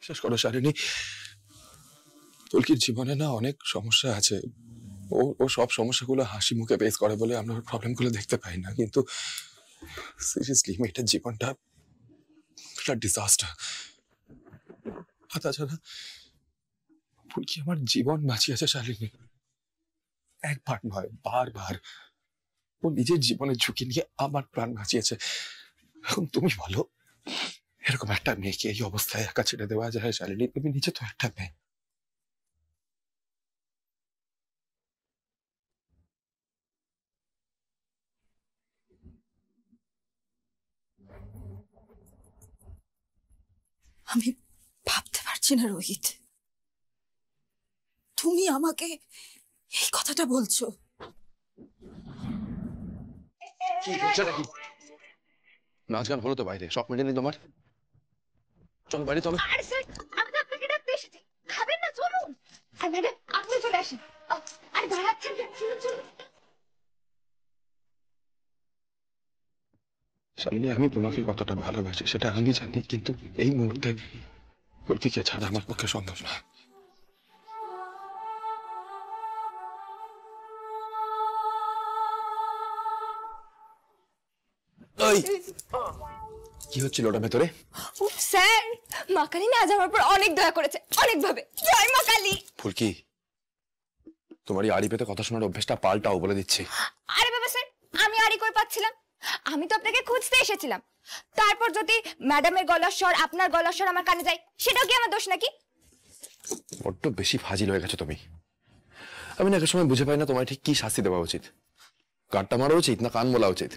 বিশ্বাস করো শালিনী, ফুলকির জীবনে না অনেক সমস্যা আছে। ও ও সব সমস্যাগুলো হাসি মুখে ফেস করে বলে আমরা ওর প্রবলেমগুলো দেখতে পাই না, কিন্তু সিরিয়াসলি মেয়েটার জীবনটা একটা ডিজাস্টার। আর তাছাড়া ফুলকি আমার জীবন বাঁচিয়েছে শালিনী, একবার নয় বারবার। ও নিজের জীবনের ঝুঁকি নিয়ে আমার প্রাণ বাঁচিয়েছে। এখন তুমি বলো, এরকম একটা মেয়েকে এই অবস্থায় একা ছেড়ে দেওয়া যায় শালিনী? তুমি নিজে তো একটা মেয়ে। আমি ভাবতে পারছি না রোহিত, তুমি আমাকে এই কথাটা বলছো। নাচ গান হলো তো বাইরে, সব মেটেনি তোমার? চল বাইরে চলো। আরে স্যার, আমি তো আপনাকে ডাকতে এসেছি। খাবেন না? চলুন। আর ম্যাডাম, আপনি চলে আসেন। আরে দাঁড়াচ্ছেন কেন? চলুন চলুন। শালিনী, আমি তোমাকে কতটা ভালোবাসি সেটা আমি জানি, কিন্তু এই মুহূর্তে ফুলকিকে ছাড়া আমার পক্ষে সম্ভব না। কি হচ্ছিল ওটা ভেতরে? স্যার, মা কালী না আজ আমার উপর অনেক দয়া করেছে, অনেক ভাবে। জয় মা কালী। ফুলকি, তোমার এই আড়ি পেতে কথা শোনার অভ্যেসটা পাল্টাও, বলে দিচ্ছি। আরে বাবা স্যার, আমি আড়ি কই পাচ্ছিলাম? আমি তো আপনাকে খুঁজতে এসেছিলাম। তারপর যদি ম্যাডামের গলার স্বর আপনার গলার স্বর আমার কানে যায়, সেটাও কি আমার দোষ নাকি? বড্ড বেশি ফাজিল হয়ে গেছো তুমি। আমি না একটা সময় বুঝে পাই না তোমায় ঠিক কি শাস্তি দেওয়া উচিত। গাঁটটা মারা উচিত না কান বলা উচিত?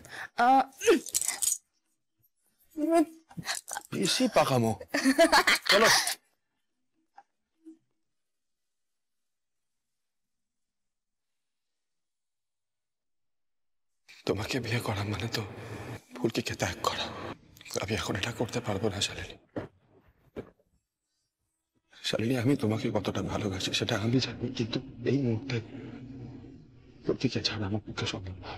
বেশি পাকামো। চলো। তোমাকে বিয়ে করা মানে তো ফুলকিকে ত্যাগ করা। আমি এখন এটা করতে পারবো না শালিনী। শালিনী, আমি তোমাকে কতটা ভালোবাসি সেটা আমি জানি, কিন্তু এই মুহূর্তে ফুলকিকে ছাড়া আমার পক্ষে সম্ভব না।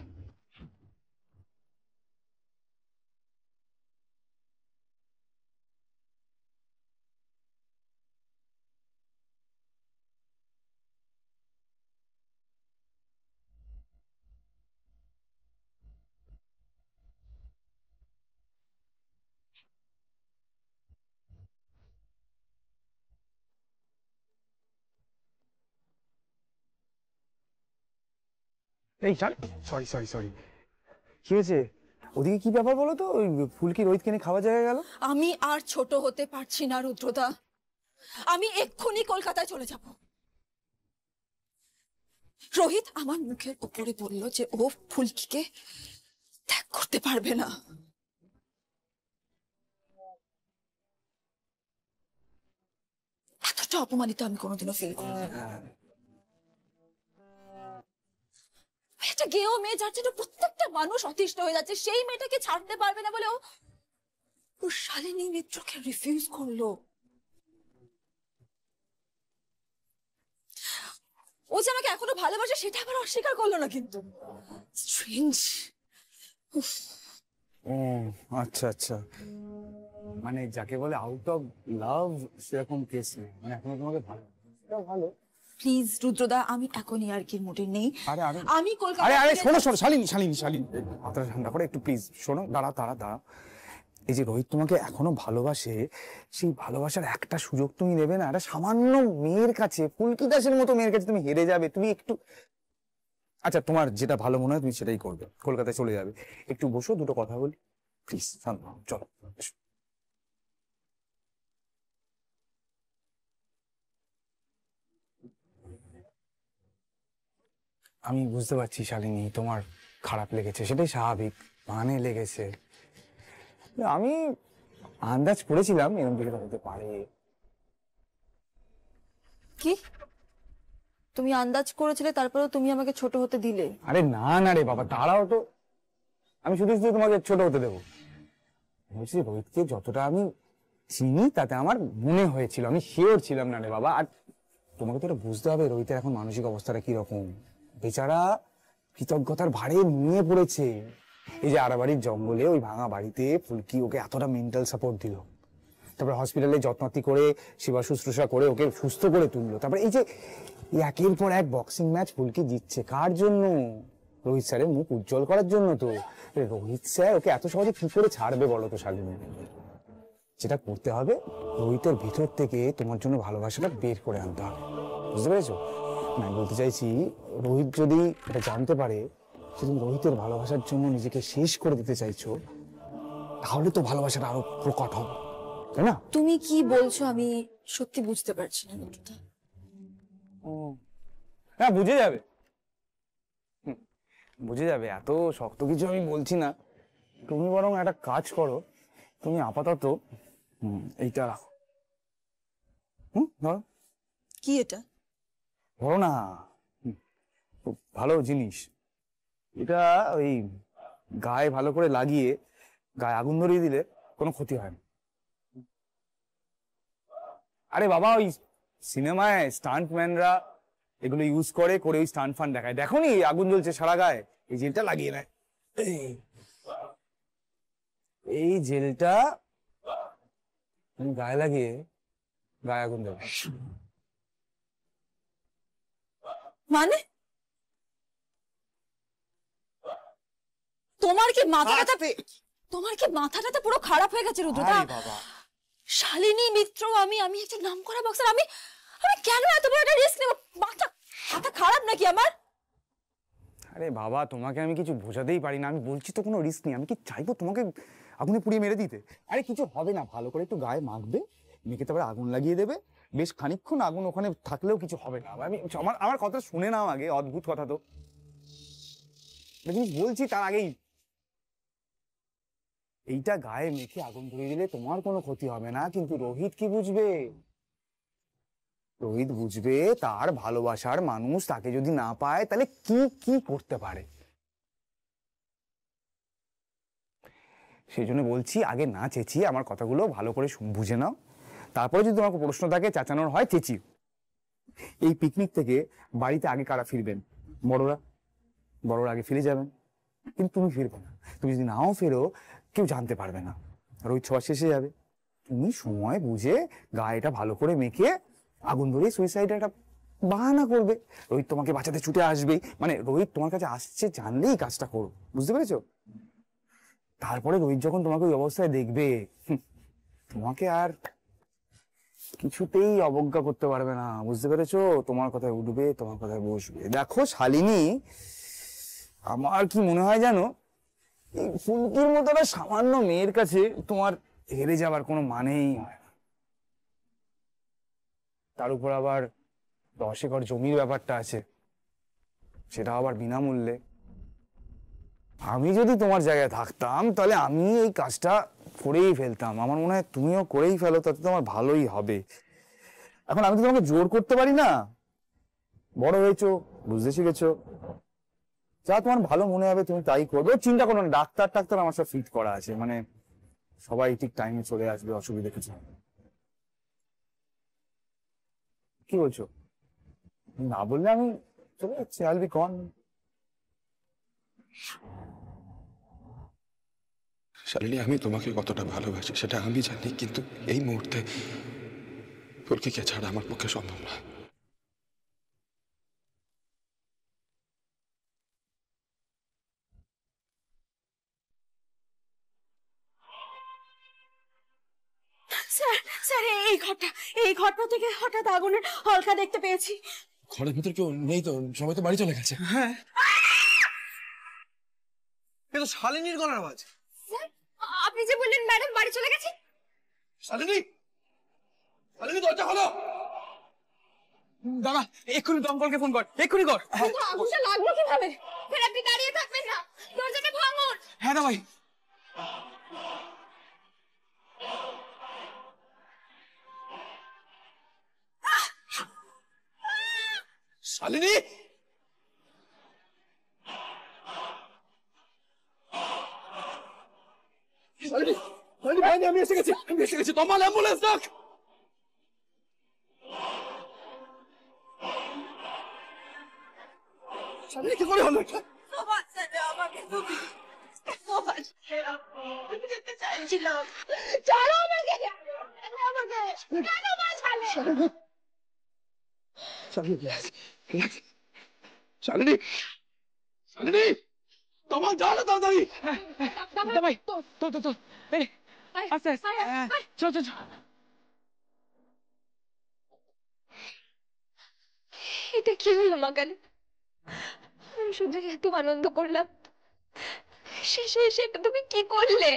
এই ছাড়। সরি সরি সরি, কি হয়েছে? ওদিকে কি ব্যাপার বলো তো? ওই ফুলকি রোহিত কিনে খাওয়া জায়গা গেল। আমি আর ছোট হতে পারছি না রুদ্রদা, আমি এক্ষুনি কলকাতায় চলে যাব। রোহিত আমার মুখের উপরে বলল যে ও ফুলকিকে ত্যাগ করতে পারবে না। এতটা অপমানিত আমি কোনোদিনও ফিল করি না। একটা গেও মেয়ে যার জন্য প্রত্যেকটা মানুষ অতিষ্ঠ হয়ে যাচ্ছে, সেই মেয়েটাকে ছাড়তে পারবে না বলে ও শালিনী মিত্রকে রিফিউজ করলো। ও যে আমাকে এখনো ভালোবাসে সেটা আবার অস্বীকার করলো না, কিন্তু স্ট্রেঞ্জ। ও আচ্ছা আচ্ছা, মানে যাকে বলে আউট অফ লাভ সেরকম কেস নেই, মানে এখনো তোমাকে ভালো। ভালো। প্লিজ রুদ্রদা, আমি এখনই আর কি মুডে নেই। আরে আরে আমি কলকাতা। আরে আরে শোনো শোনো শালিনী শালিনী শালিনী, মাথাটা ঠান্ডা করে একটু প্লিজ শোনো। দাঁড়া দাঁড়া দাঁড়া, এই যে রোহিত তোমাকে এখনো ভালোবাসে, সেই ভালোবাসার একটা সুযোগ তুমি নেবে না? একটা সামান্য মেয়ের কাছে, ফুলকি দাসের মতো মেয়ের কাছে তুমি হেরে যাবে? তুমি একটু, আচ্ছা তোমার যেটা ভালো মনে হয় তুমি সেটাই করবে, কলকাতায় চলে যাবে। একটু বসো, দুটো কথা বলি প্লিজ। শান্ত হও, চলো। আমি বুঝতে পারছি শালিনী, তোমার খারাপ লেগেছে, সেটাই স্বাভাবিক, মানে লেগেছে। আমি আন্দাজ করেছিলাম এরকম কিছু হতে পারে। কি তুমি আন্দাজ করেছিলে, তারপরেও তুমি আমাকে ছোট হতে দিলে? আরে না না রে বাবা, দাঁড়াও তো, আমি শুধু শুধু তোমাকে ছোট হতে দেবো? বলছি রোহিতকে যতটা আমি চিনি তাতে আমার মনে হয়েছিল, আমি শিওর ছিলাম না রে বাবা। আর তোমাকে তো এটা বুঝতে হবে রোহিতের এখন মানসিক অবস্থাটা কিরকম। বেচারা কৃতজ্ঞতার ভারে নিয়ে পড়েছে। এই যে আড়াবাড়ির জঙ্গলে ওই ভাঙা বাড়িতে ফুলকি ওকে এতটা মেন্টাল সাপোর্ট দিল, তারপরে হসপিটালে যত্নাতি করে সেবা শুশ্রূষা করে ওকে সুস্থ করে তুললো। তারপরে এই যে একের পর এক বক্সিং ম্যাচ ফুলকি জিতছে, কার জন্য? রোহিত স্যারের মুখ উজ্জ্বল করার জন্য তো। রোহিত স্যার ওকে এত সহজে কি করে ছাড়বে বলো তো শালিনী? যেটা করতে হবে, রোহিতের ভিতর থেকে তোমার জন্য ভালোবাসাটা বের করে আনতে হবে, বুঝতে পেরেছো? আমি বলতে চাইছি, রোহিত যদি এটা জানতে পারে যে তুমি রোহিতের ভালোবাসার জন্য নিজেকে শেষ করে দিতে চাইছো, তাহলে তো ভালোবাসাটা আরো প্রকট হবে, তাই না? তুমি কি বলছো আমি সত্যি বুঝতে পারছি না মিত্রদা। হ্যাঁ, বুঝে যাবে, বুঝে যাবে। এত শক্ত কিছু আমি বলছি না। তুমি বরং একটা কাজ করো, তুমি আপাতত এইটা রাখো। ধরো। কি এটা? ধরো না, খুব ভালো জিনিস এটা। ওই গায়ে ভালো করে লাগিয়ে গায়ে আগুন ধরিয়ে দিলে কোনো ক্ষতি হয় না। আরে বাবা, ওই সিনেমায় স্টান্টম্যানরা এগুলো ইউজ করে ওই স্টান্ট ফান দেখায়, দেখো নি আগুন জ্বলছে সারা গায়ে, এই জেলটা লাগিয়ে নেয়। এই জেলটা গায়ে লাগিয়ে গায়ে আগুন দেবে। মানে তোমার কি মাথাটা পুরো খারাপ হয়ে গেছে রুদ্রদা? বাবা, শালিনী মিত্র, আমি একটা নামকরা বক্সার, আমি কেন এত বড় একটা রিস্ক নেব? মাথা খারাপ নাকি আমার? আরে বাবা, তোমাকে আমি কিছু বোঝাতেই পারি না। আমি বলছি তো কোনো রিস্ক নেই। আমি কি চাইবো তোমাকে আগুনে পুড়িয়ে মেরে দিতে? আরে কিছু হবে না, ভালো করে একটু গায়ে মাখবে, মেখে তারপরে আগুন লাগিয়ে দেবে, বেশ খানিকক্ষণ আগুন ওখানে থাকলেও কিছু হবে না। আমি আমার কথা শুনে নাও আগে, অদ্ভুত কথা তো। জিনিস বলছি তার আগেই, এইটা গায়ে মেখে আগুন ধরিয়ে দিলে তোমার কোনো ক্ষতি হবে না, কিন্তু রোহিত কি বুঝবে? রোহিত বুঝবে তার ভালোবাসার মানুষ তাকে যদি না পায় তাহলে কি কি করতে পারে। সেই জন্য বলছি, আগে না চেঁচিয়ে আমার কথাগুলো ভালো করে বুঝে নাও, তারপরে যদি তোমাকে প্রশ্ন থাকে চেঁচানোর হয় চেঁচিও। এই পিকনিক থেকে বাড়িতে আগে কারা ফিরবেন? বড়রা আগে ফিরে যাবেন, কিন্তু তুমি ফিরবে না। তুমি যদি নাও ফেরো, কেউ জানতে পারবে না, রোহিত সবার শেষে যাবে। তুমি সময় বুঝে গায়েটা ভালো করে মেখে আগুন ধরিয়ে সুইসাইডের একটা বাহানা করবে। রোহিত তোমাকে বাঁচাতে ছুটে আসবে, মানে রোহিত তোমার কাছে আসছে জানলেই কাজটা করো, বুঝতে পেরেছো? তারপরে রোহিত যখন তোমাকে ওই অবস্থায় দেখবে, তোমাকে আর কিছুতেই অবজ্ঞা করতে পারবে না, বুঝতে পেরেছো? তোমার কথায় উঠবে, তোমার কথায় বসবে। দেখো শালিনী, আমার কি মনে হয় জানো, এই ফুলকির মতো একটা সামান্য মেয়ের কাছে তোমার হেরে যাবার কোনো মানেই হয় না। তার উপর আবার 10 একর জমির ব্যাপারটা আছে, সেটা আবার বিনামূল্যে। আমি যদি তোমার জায়গায় থাকতাম তাহলে আমি এই কাজটা করেই ফেলতাম। আমার মনে হয় তুমিও করেই ফেলো, তাতে তোমার ভালোই হবে। এখন আমি তো তোমাকে জোর করতে পারি না, বড় হয়েছো, বুঝতে শিখেছো, যা তোমার ভালো মনে হবে তুমি তাই করবে। চিন্তা করো না, ডাক্তার আমার সব ফিট করা আছে, মানে সবাই ঠিক টাইমে চলে আসবে, অসুবিধা কিছু হবে। কি বলছো? না বললে আমি চলে যাচ্ছি, আইল বি গন। শালিনী, আমি তোমাকে কতটা ভালোবাসি সেটা আমি জানি, কিন্তু এই মুহূর্তে ফুলকিকে ছাড়া আমার পক্ষে সম্ভব না। স্যার, এই ঘরটা থেকে হঠাৎ আগুনের হলকা দেখতে পেয়েছি। ঘরের ভিতর কেউ নেই তো, সবাই তো বাড়ি চলে গেছে। হ্যাঁ, এ তো শালিনীর গলার আওয়াজ। স্যার, আপনি যে বললেন ম্যাডাম বাড়ি চলে গেছে। শালিনী, দরজা খোলো। দাদা, এক্ষুনি দমকলকে ফোন কর, এক্ষুনি কর। কিন্তু আগুনটা লাগলো কিভাবে? স্যার, আপনি দাঁড়িয়ে থাকবেন না, দরজাটা ভাঙুন। হ্যাঁ না ভাই। শালিনী, ভাই, আমি এসে গেছি, তোমার অ্যাম্বুলেন্স ডাক। শালিনী, কি করে হলো এটা? চাইছিলাম, ছাড়ো আমাকে। শালিনী, শালিনী, তোমার জানো তাড়াতাড়ি। ভাই তো তো তো এই আস্তে আস্তে চল চল চল। এটা কি হলো মাকালে? আমি শুধু এত আনন্দ করলাম, শেষে এসে এটা তুমি কি করলে?